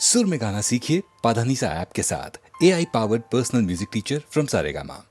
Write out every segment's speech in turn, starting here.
सुर में गाना सीखिए पाधानीसा ऐप के साथ। AI powered personal music teacher from Saregama.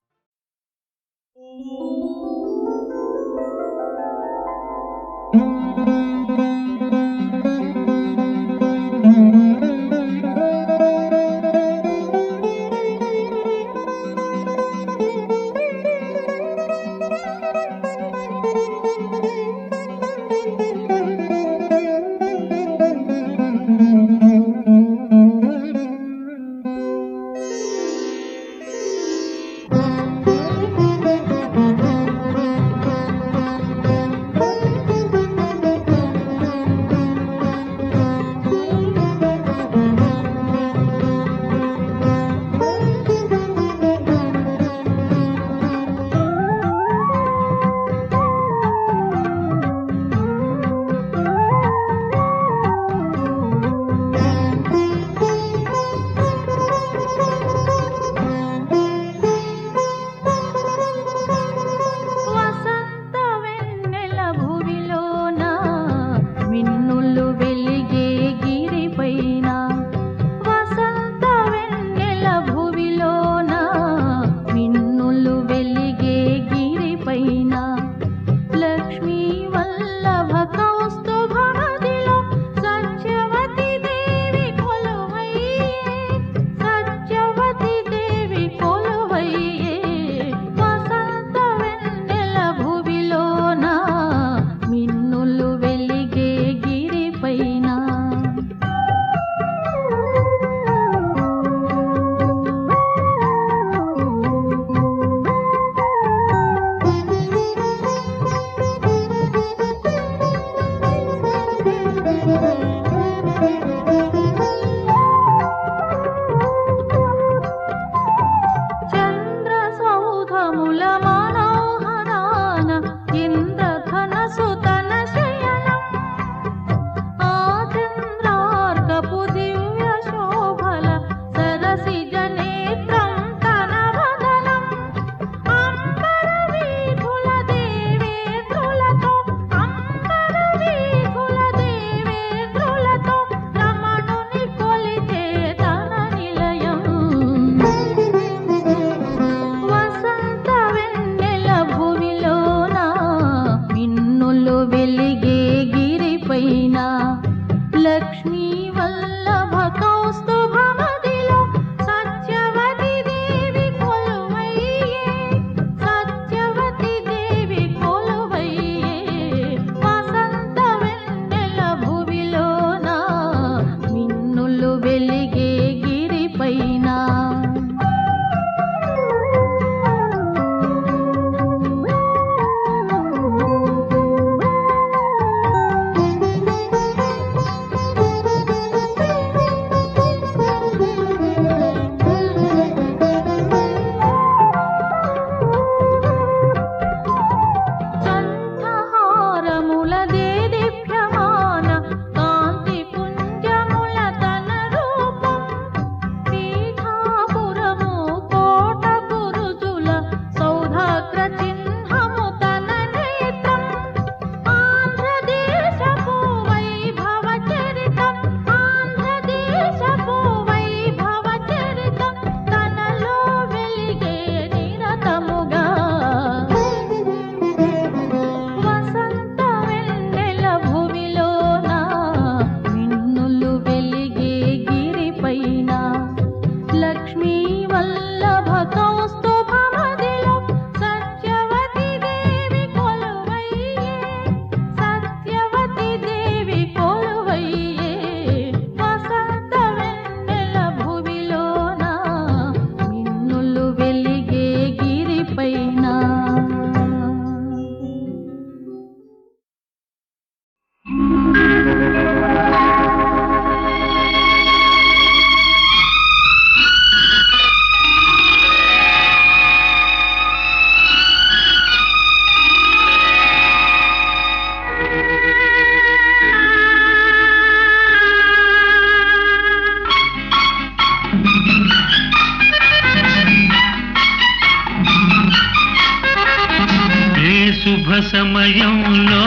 శుభ సమయంలో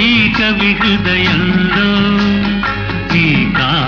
ఈ కవి హృదయంలో ఈ కా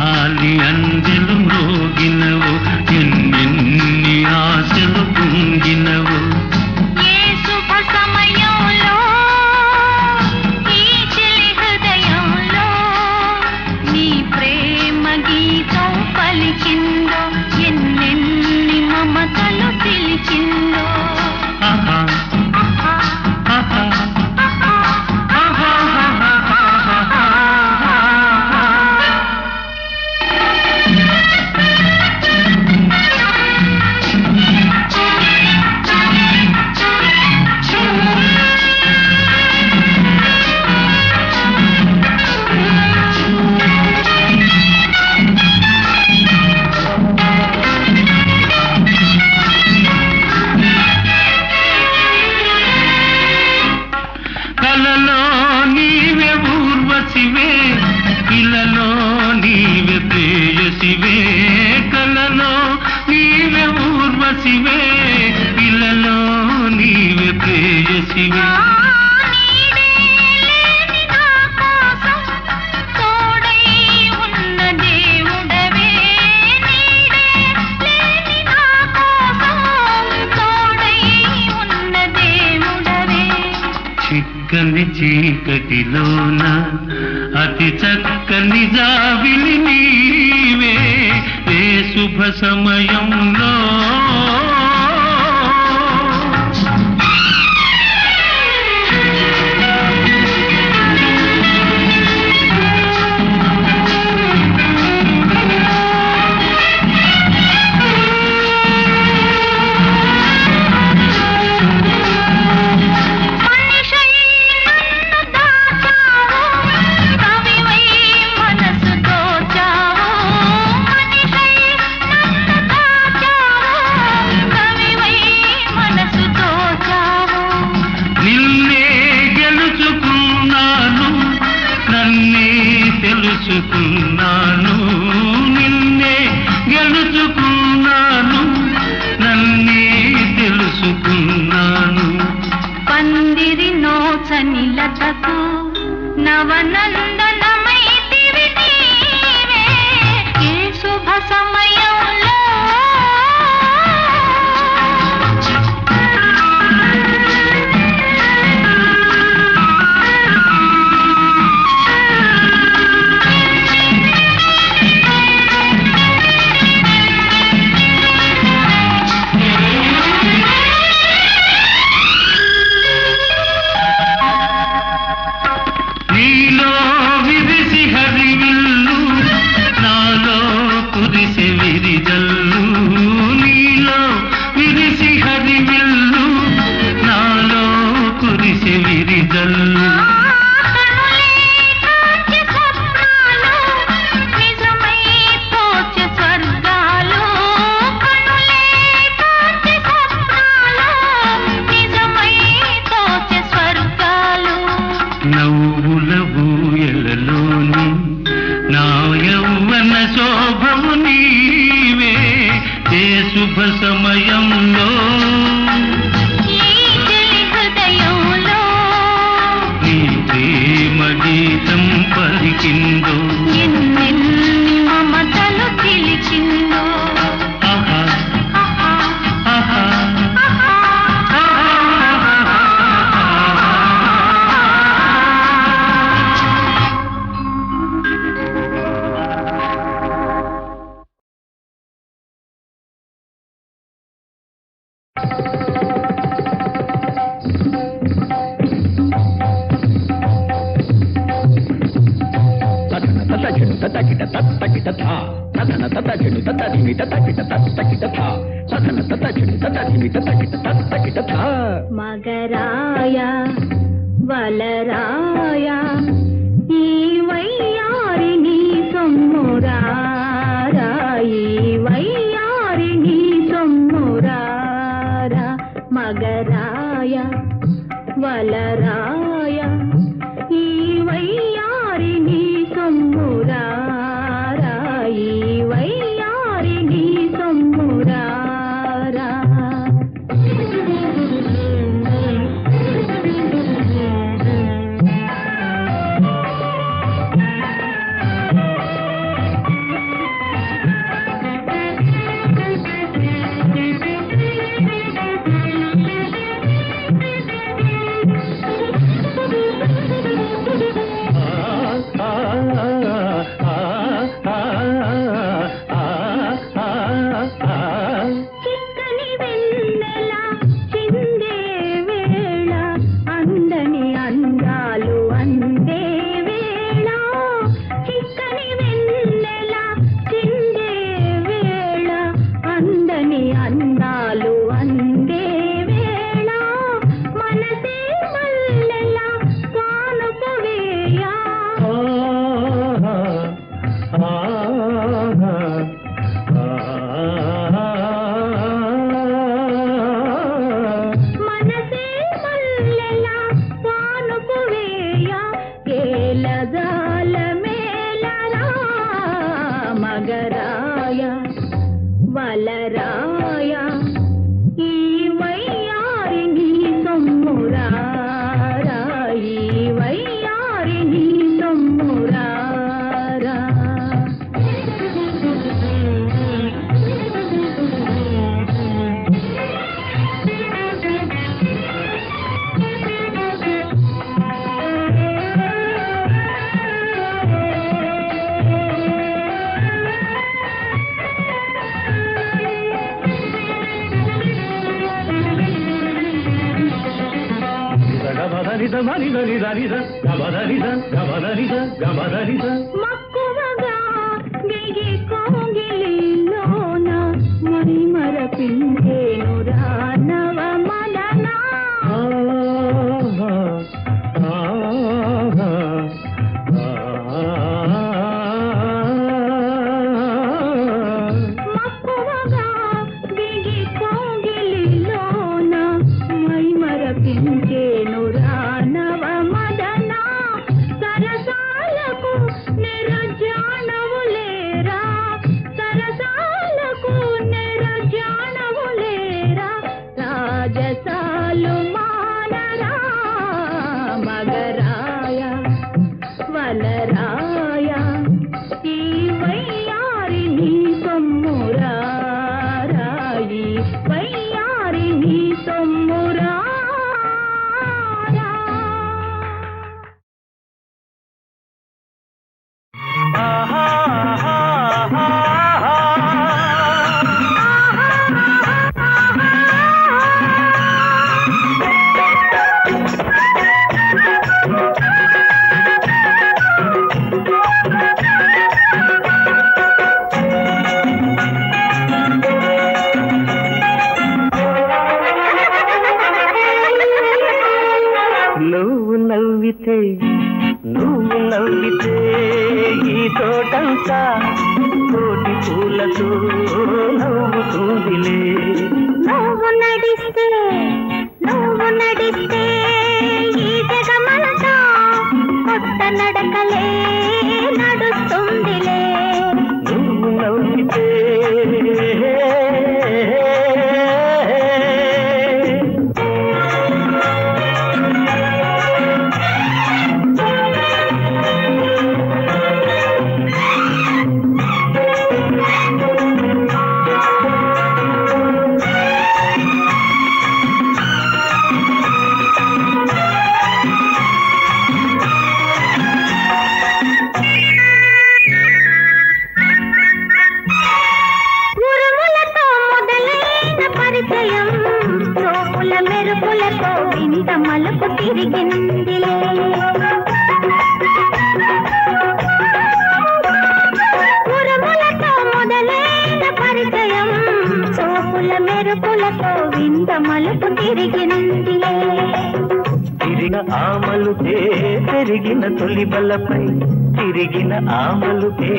ఊర్వశివే ఇలలో నీవే ప్రేయసివే చిక్కని చీకటిలోన అతి చక్కని జాబిలి నీవే ఏ శుభ సమయంలో తెలుసుకున్నాను నిన్నే గెలుచుకున్నాను నన్నే తెలుసుకున్నాను పందిరి నోచని లతకు నవనందనమైతివి నీవే ఏ శుభ సమయంలో నవ్వుల ఊయలలోని నా యౌవన శోభము నీవే ఏ శుభ సమయంలో నీ ప్రేమ గీతం పలికిందో ఎన్నెన్ని మమతలు పిలిచిందో ఆహా ఆహా మగరాయ వలరాయ ఈ వయ్యారిని సొమ్మురారా ఈ వయ్యారిని సొమ్మురారా మగరాయ వలరాయ ఈ వయ్యారిని సొమ్మురారా ఈ వయ్యారిని సొమ్మురారా వలరాయ ఈ వయ్యారిని సొమ్మురా ఈ వయ్యారిని సొమ్మురా మక్కువగా దిగి కోగిలిలోన మణి మరపించేను రానవ మదన మక్కువగా దిగి కోగిలిలోన మణి మరపించేను రానవ మదన సరసాలకు నిరజానవులేరా సరసాలకు నిరజానవులేరా రాజసాలు మానరా మగరాయ వలరాయ ఈ వయ్యారిని సొమ్మురా ఈ వయ్యారిని సొమ్మురా నువ్వు నవ్వితే ఈ తోటంతా కోటి పూలతో నవ్వుతుందిలే నువ్వు నడిస్తే ఈ జగమంతా కొత్త నడకలే నడుస్తుందిలే నువ్వు నవ్వితే మెరుపులతో ఇంత మలుపు తిరిగిందిలే ఉరుములతో మొదలైన పరిచయం చూపుల మెరుపులతో వింత మలుపు తిరిగిందిలే తిరిగిన ఆమలుకే పెరిగిన తొలి బలపై తిరిగిన ఆమలుకే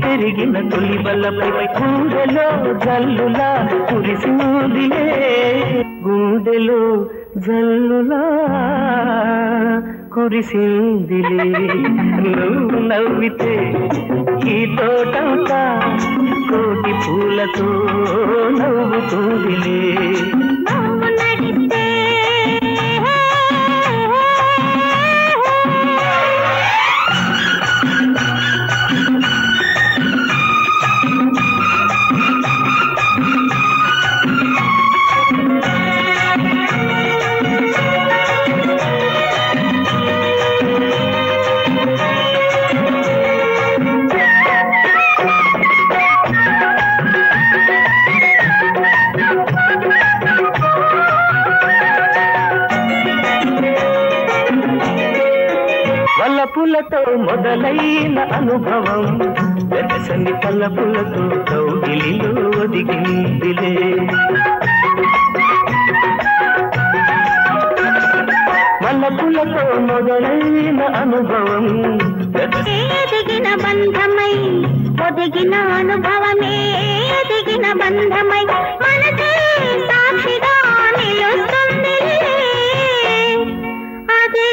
పెరిగిన తొలి బలపై గుండెలో జల్లులా కురిసిందిలే గుండెలో జల్లులా కురిసిందిలే నువ్వు నవ్వితే ఈ తోటంతా కోటి పూలతో నవ్వుతుందిలే నువ్వు నడిస్తే వలపులతో మొదలైన అనుభవం వెచ్చని తలపులతో కౌగిలిలో ఒదిగిందిలే వలపులతో మొదలైన అనుభవం ఎదిగిన బంధమై ఒదిగిన అనుభవమే ఎదిగిన బంధమై మనసే సాక్షిగా నిలుస్తుంది అదే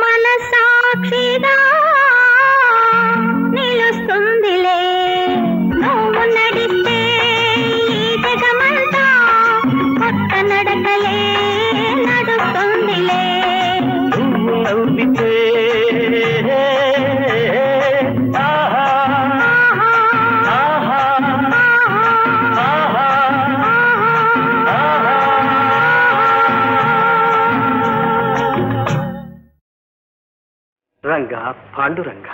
మన సాక్షిగా నిలుస్తుందిలే నువ్వు నడిస్తే ఈ జగమంతా కొత్త పాండురంగ.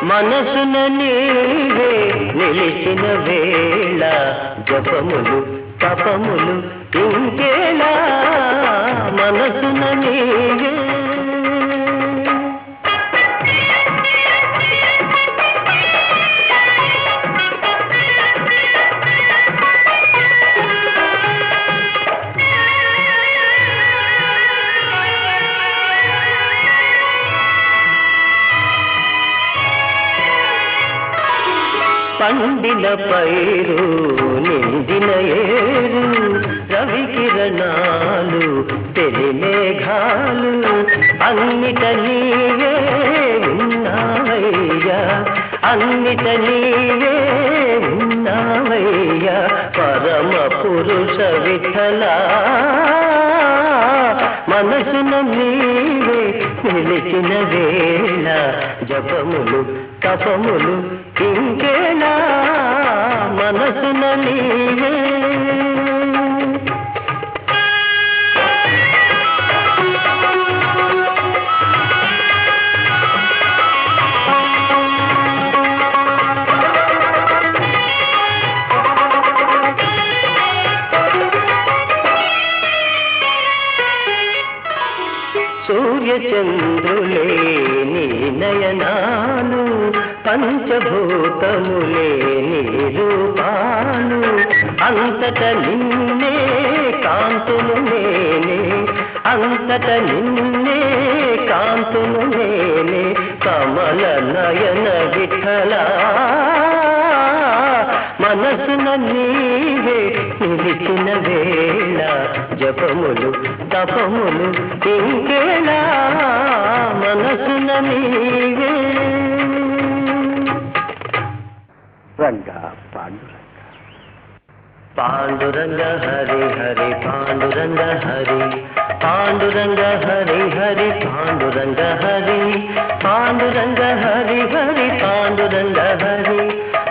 మనసున నీవే నిలిచిన వేళ జపములు తపములు ఇంకేలా మనసున నీవే. పండిన పైరు నిండిన ఏరు రవికిరణాలు తెలి మేఘాలు అన్నిట నీవే ఉన్నావయ్యా అన్నిట నీవే ఉన్నావయ్యా పరమ పురుష విఠలా మనసున నీవే నిలిచిన వేళ జపములు తపములు ఇంకేలా మనసున నీవే. సూర్యచంద్రులే నీ నయనాలు పంచభూతములే నీ రూపాలు అంతట నిన్నే కాంతులు నేనే అంతట నిన్నే కాంతులు నేనే కమల నయన విఠలా మనసున నీవే నిలిచిన వేళ జపములు తపములు ఇంకేలా మనసున నీవే. రంగ పాండురంగ. పాండురంగ హరి హరి పాండురంగ హరి పాండురంగ హరి హరి పాండురంగ హరి పాండురంగ హరి హరి పాండురంగ హరి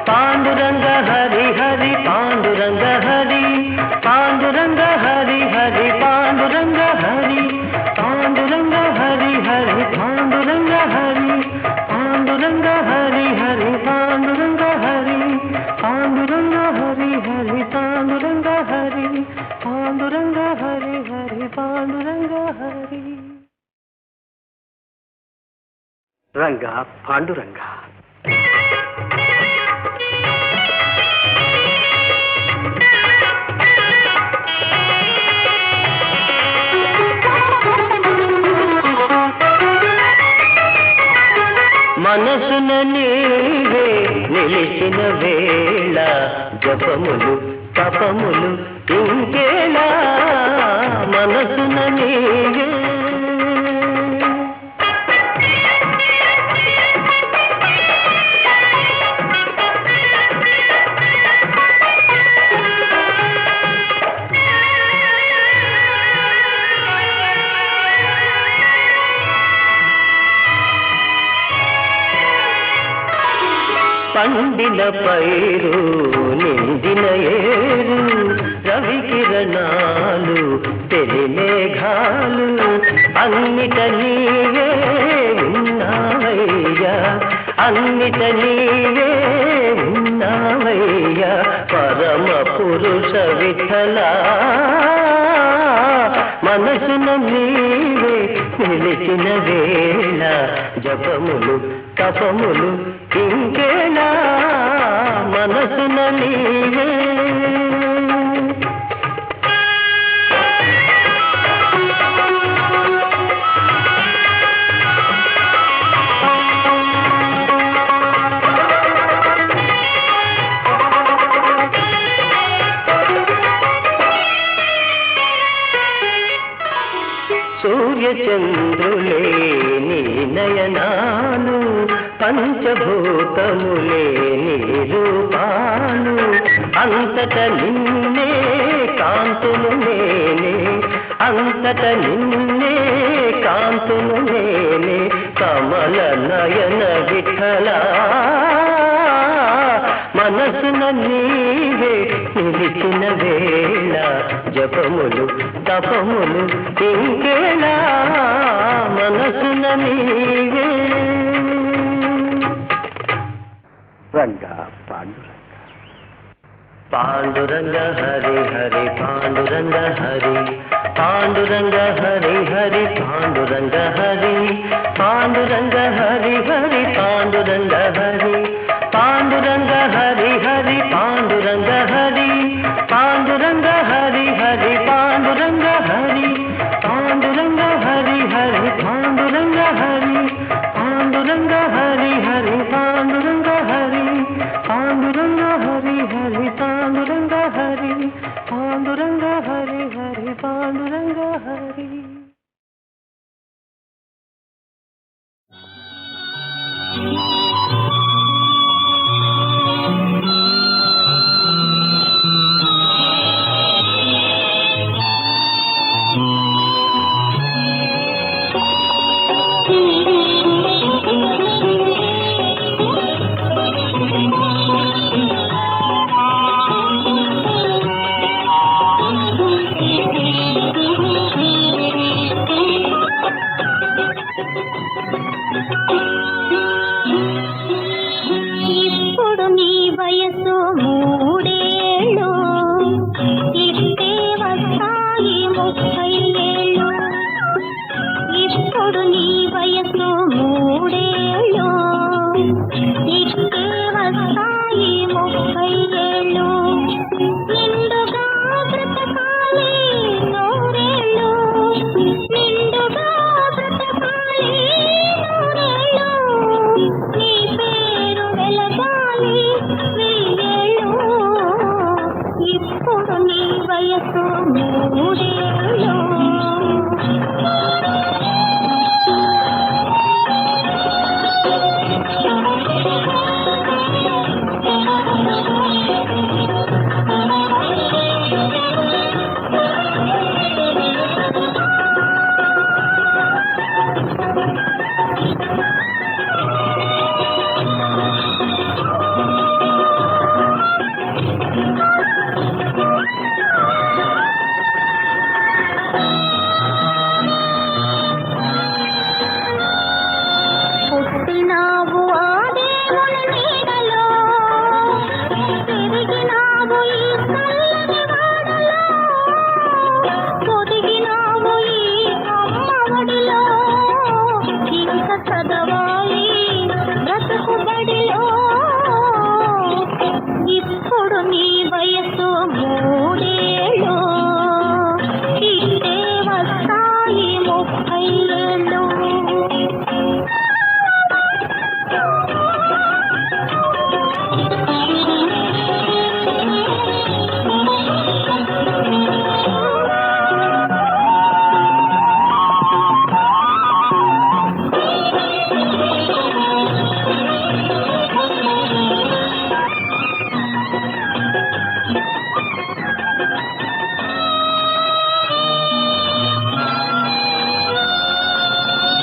పాండురంగ హరి హరి పాండురంగ హరి పాండురంగ హరి హరి పాండురంగ హరి పాండురంగ హరి హరి పాండురంగ హరి పాండురంగ హరి హరి పాండురంగ హరి పాండురంగ హరి హరి పాండురంగ హరి పాండురంగ హరి హరి పాండురంగ హరి. రంగ పాండురంగ. మనసున నీవే నిలిచిన వేళ జపములు తపములు ఇంకేలా మనసున నీవే. పండిన పైరు నిండిన ఏరు రవికిరణాలు తెలి మేఘాలు అన్నిట నీవే ఉన్నావయ్యా అన్నిట నీవే ఉన్నావయ్యా పరమ పురుష విఠలా మనసున నీవే నిలిచిన వేళ జపములు తపములు ఇంకేలా మనసున నీవే. సూర్యచంద్రులే నీ నయనాలు పంచభూతములే నీ రూపాలు అంతట నిన్నే కాంతులు నేనే అంతట నిన్నే కాంతులు నేనే కమల నయన విఠల మనసున నీవే నిలిచిన వేళ జపములు తపములు ఇంకేలా మనసున నీవే రంగా పాండురంగ హరి హరి పాండురంగ హరి పాండురంగ హరి హరి పాండురంగ హరి పాండురంగ హరి హరి పాండురంగ హరి పాండురంగ హరి హరి పాండురంగ హరి పాండురంగ హరి హరి పాండురంగ హరి పాండురంగ హరి హరి పాండురంగ హరి పాండురంగ హరి హరి పాండురంగ హరి పాండురంగ హరి హరి పాండురంగ హరి పాండురంగ హరి హరి పాండురంగ హరి. ఇప్పుడు నీ వయసు మూడేళ్ళు ఇస్తే వస్తాయి 30 ఏళ్ళు. ఇప్పుడు నీ వయసు మూడేళ్ళు ఇస్తే వస్తాయి 30 ఏళ్ళు. నిండుగా బ్రతకాలి 100 ఏళ్ళు. నిండుగా బ్రతకాలి 100 ఏళ్ళు. నీ పేరు వెలగాలి 1000 ఏళ్ళు. ఇప్పుడు నీ వయసు మూడేళ్ళు. పుట్టినావు ఆ దేవుని నీడలో, పెరిగినావు ఈ చల్లని వాడలో, పొదిగినావు ఈ అమ్మ ఒడిలో, ఇంక చదవాలి బ్రతుకు బడిలో. ఇప్పుడు నీ వయసు మూడేళ్ళు ఇస్తే వస్తాయి 30 ఏళ్ళు.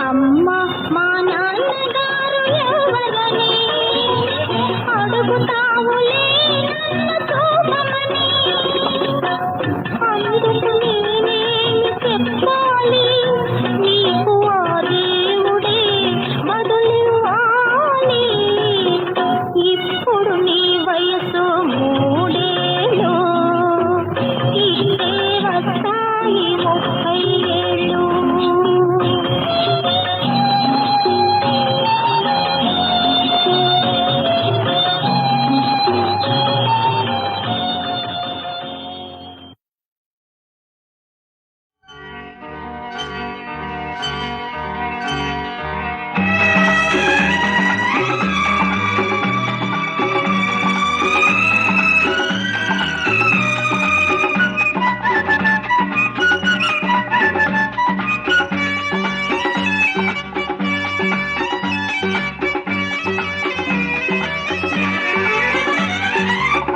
అమ్మ మా నాన్నగారు ఎవరని అడుగుతావులే నన్ను చూపమని. అందుకు నేనేమి చెప్పాలి, నీకు ఆ దేవుడే బదులివ్వాలి. ఇప్పుడు నీ వయసు మూడేళ్ళు ఇస్తే వస్తాయి 30 ఏళ్ళు.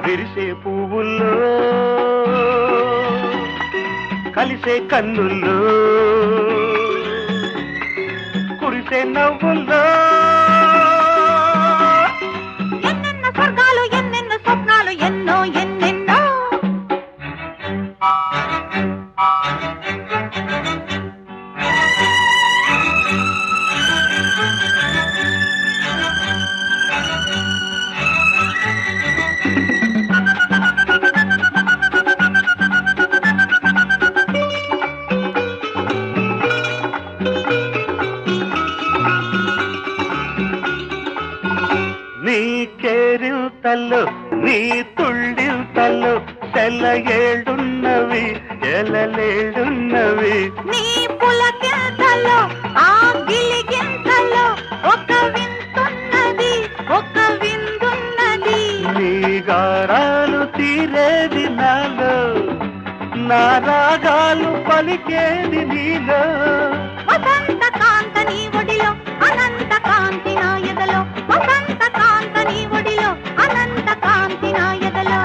విరిసే పువ్వుల్లో కలిసే కన్నుల్లో కురిసే నవ్వుల్లో ఎన్నెన్న స్వర్గాలు ఎన్నెన్న స్వప్నాలు ఎన్నో ఎన్నెన్నో నీ కేరింతలు నీ తుళ్ళింతలు తెల్లయేడున్నవి ఎలలేడున్నవి నీ పులకింతలో ఆ గిలిగింతలో ఒక వింతున్నది ఒక విందున్నది నీ గారాలు తీరేది నాలో నా రాగాలు పలికేది నీలో వసంత కాంత నీ ఒడిలో అనంత కాంతి నా ఎదలో వసంత కాంత నీ ఒడిలో అనంత కాంతి నా ఎదలో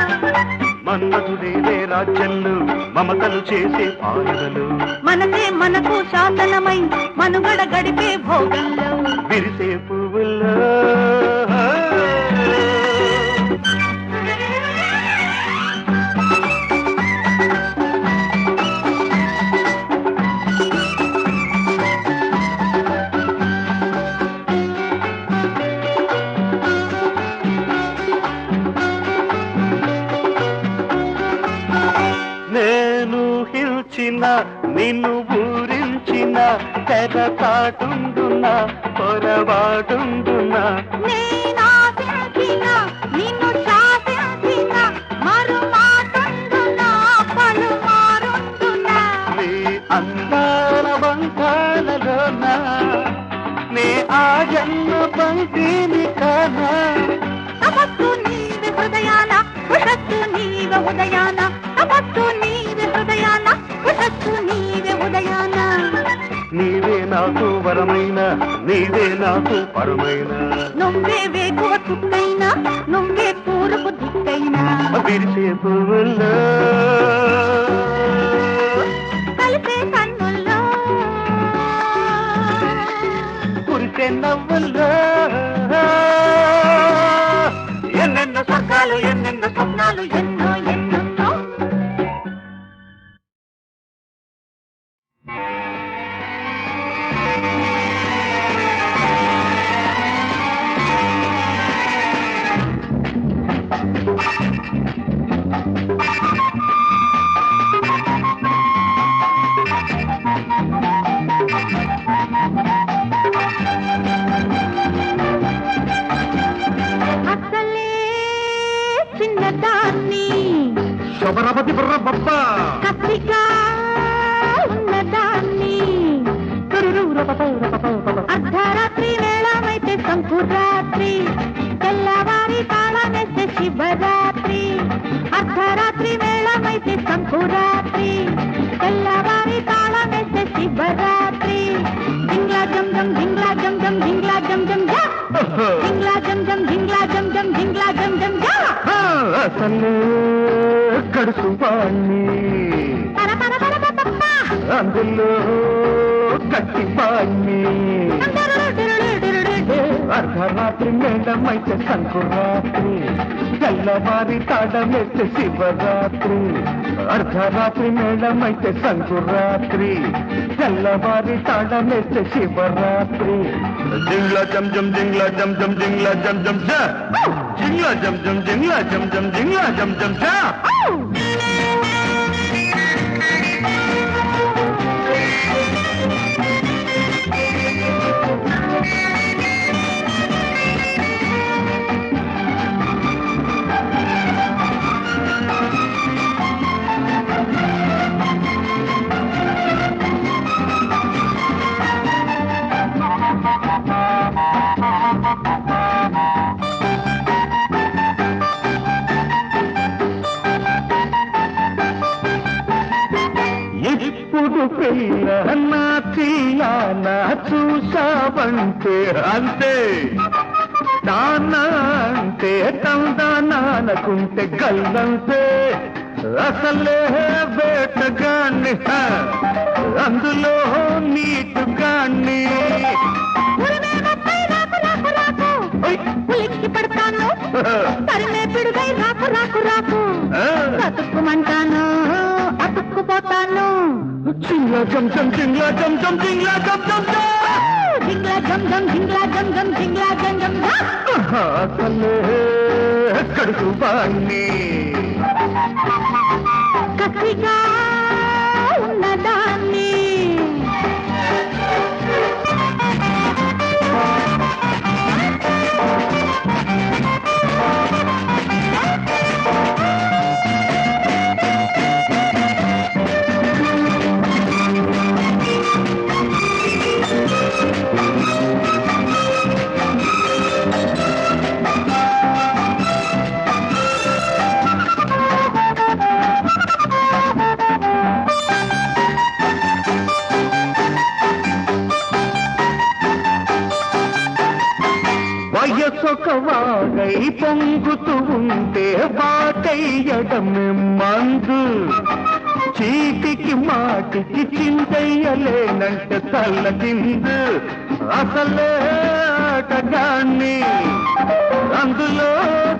మన్మధుడేవే రాజ్యంలో మమతలు చేసే పాలనలు మనసే మనకు శాసనమై మనుగడ గడిపే భోగంలో విరిసే పువ్వుల్లో నేను హిల్చిన నిన్ను ఊరించిన తెరతాటుండునా పొరబాటుండునా నేనాశించిన నిన్ను శాసించిన మరుమాటుండునా పలుమారుండునా నీ అందాల బంధాలలోన నే ఆ జన్మ పంపిని కానా తపస్సు నీవే హృదయాన ఉషస్సు నీవే ఉదయాన తపస్సు నీవే హృదయాన ఉషస్సు నీవే ఉదయాన నీవే నాకు వరమైన నీవే నాకు పరమైన నువ్వే వేకువ చుక్కైనా నువ్వే తూర్పు దిక్కైనా విరిసే పువ్వుల్లో కలిసే కన్నుల్లో కురిసే నవ్వుల్లో ఎన్నెన్నో స్వర్గాలు ఎన్నెన్నో స్వప్నాలు ఎన్నో ఎన్నెన్నో అసలే చిన్నదాన్ని శబరపతి బుర్ర బొబ్బ కసిగా ఉన్నదాన్ని అర్ధరాత్రి వేళమైతే సంకురాత్రి తెల్లవారి తాళమేస్తే శివరాత్రి అర్ధరాత్రి వేళమైతే సంకురాత్రి తెల్లవారి తాళమేస్తే శివరాత్రి జింగ్లా జం జం జింగ్లా జం జం జింగ్లా జం జం జా జింగ్లా జం జం జింగ్లా జం జం జింగ్లా జం జం జా అసలు గడుసు వాణ్ణి పర పర పర పర పప్ప. అందులో కట్టి వాణ్ణి అర్ధరాత్రి మేళమైతే సంకురాత్రి తెల్లవారి తాళమేస్తే శివరాత్రి అర్ధరాత్రి మేళమైతే సంకురాత్రి తెల్లవారి తాళమేస్తే శివరాత్రి జింగ్లా జం జం జింగ్లా జం జం జింగ్లా జం జం జా జింగ్లా జం జం జింగ్లా జం జం జింగ్లా జం జం జా ఇప్పుడు పిల్ల నా తీయాల చూసావంటే అంతే దానా అంటే తందానకుంటే గల్లంతే అసలే వేటగాన్ని అందులో నీటుగాన్ని పులిక్కి పడతాను తరిమే పిడుగై రాకు రాకు రాకు అతుక్కుమంటాను అతుక్కుపోతాను జింగ్లా జమ్ జమ్ జింగ్లా జమ్ జమ్ జింగ్లా జమ్ జమ్ జింగ్లా జమ్ జమ్ జింగ్లా జమ్ జమ్ జింగ్లా జమ్ జమ్ అసలే కడుపు బాణి కసిగా ఉన్నదాన్ని వయసొక వాగై పొంగుతూ ఉంటే వాటయ్యడం మందు చీటికి మాటికి చింతయ్యలేనంటే తల్ల కిందు అసలే ఆటగాన్ని అందులో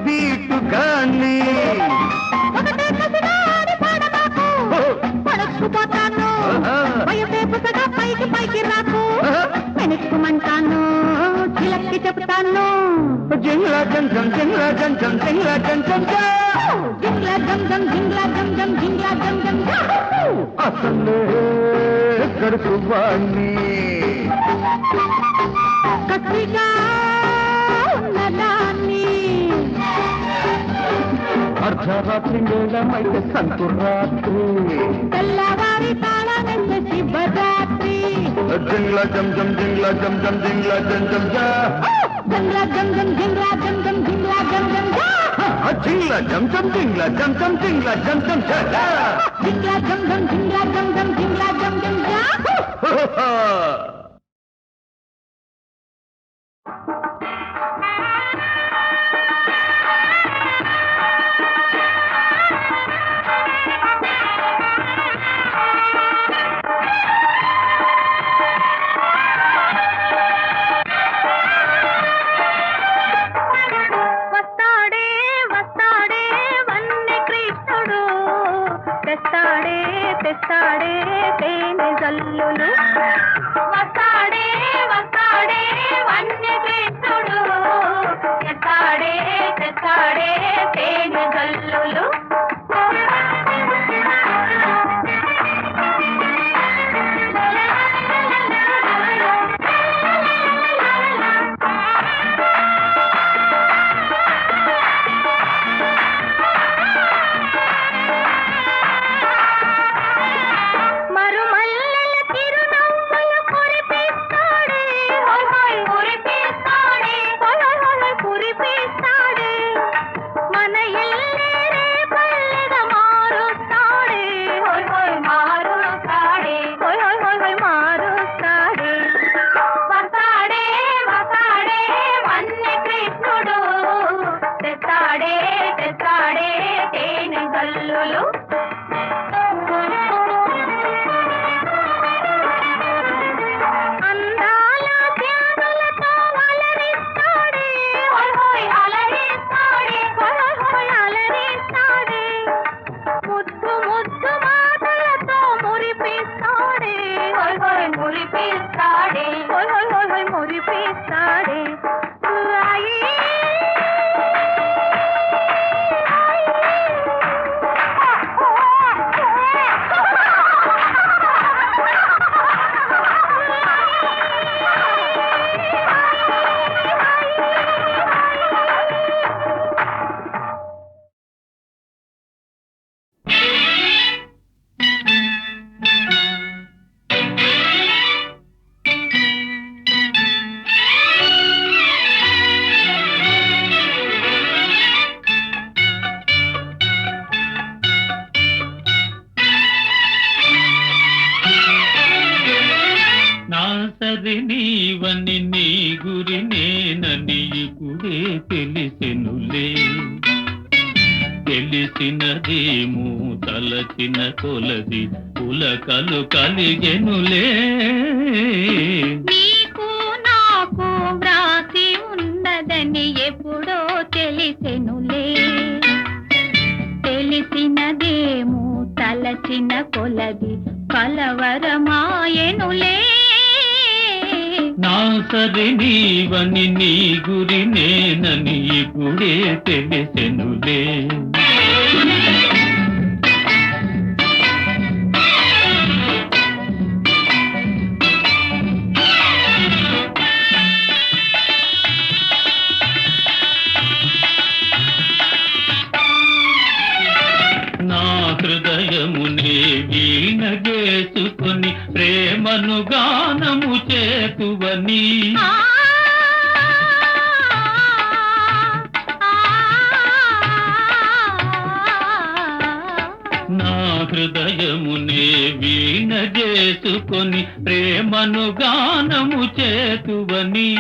బీటుగాన్ని పడుకుపోతాను భయపేపుగా పైకి పైకి రాకు వెనుక్కుమంటాను చిలక్కి చెప్తాను జింగ్లా జం జం జింగ్లా జం జం జింగ్లా జం జం జింగ్లా జం జం జింగ్లా జం జం జింగ్లా జం జం అసలే కడుపు వాణ్ణి కసిగా ఉన్నదాన్ని అర్ధరాత్రి వేళమైతే సంకురాత్రి తెల్లవారి తాళమెత్తే శివరాత్రి జింగ్లా జం జం జింగ్లా జం జం జింగ్లా జం జం జింగ్లా జం జం జింగ్లా జం జం జింగ్లా జం జం జింగ్లా జం జం జింగ్లా జం జం జింగ్లా జం జం జింగ్లా జం జం జింగ్లా జం జం జింగ్లా జం జం తెస్తాడే తేనె జల్లులు వస్తాడే వస్తాడే వన్నె కృష్ణుడు తెస్తాడే తెస్తాడే తేనె జల్లులు సరి నీవని నీ గురి నేనని ఇప్పుడే తెలిసెనులే తెలిసినదేమో తలచిన కొలది పులకలు కలిగెనులే నీకు నాకు వ్రాసి ఉన్నదే ఉన్నదని ఎప్పుడో తెలిసెనులే. తెలిసినదేమో తలచిన కొలది కలవరమాయెనులే. నా సరి నీవని నీ గురి నేనని ఇప్పుడే తెలిసెనులే. నా హృదయమునే వీణ చేసుకొని ప్రేమను గానము చేతువని. నా హృదయమునే వీణ చేసుకొని ప్రేమను గానము చేతువని.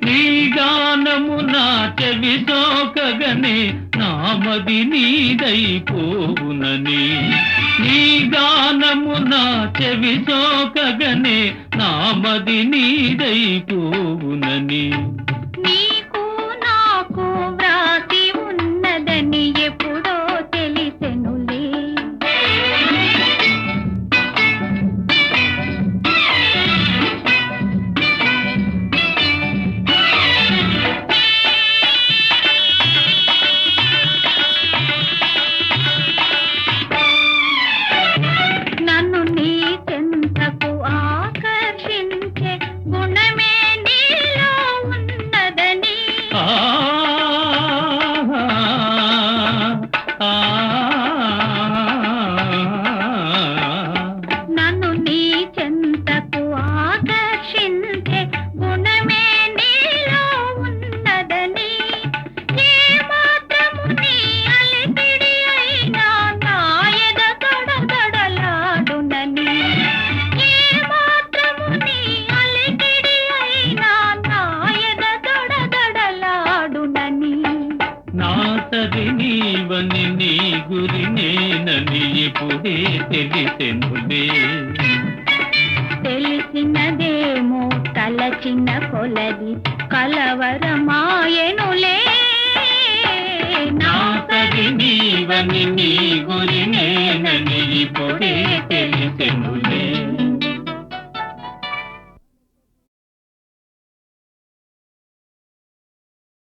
నీ గానము నా చెవి సోకగనే నామది నీదైపోవునని. నీ గానము నా చెవి సోకగనే నామది నీదైపోవునని. నీకు నాకు వ్రాసి ఉన్నదని ఎప్పుడో తెలిసెనులే. నన్ను నీ చెంతకు ఆకర్షించే గుణమే నీలో ఉన్నదని. నన్ను నీ చెంతకు ఆకర్షించే గుణమే నీలో ఉన్నదని. ఏ మాత్రము నీ అలిపిడి అయినా నా ఎద దడదడలాడునని. ఏ మాత్రము నీ అలిపిడి అయినా నా ఎద దడదడలాడునని. నా సరి నీవని నీ గురి నేనని ఇప్పుడే తెలిసెనులే. తెలిసినదేమో తలచిన కొలది కలవరమాయెనులే. నా సరి నీవని నీ గురి నేనని ఇప్పుడే తెలిసెనులే.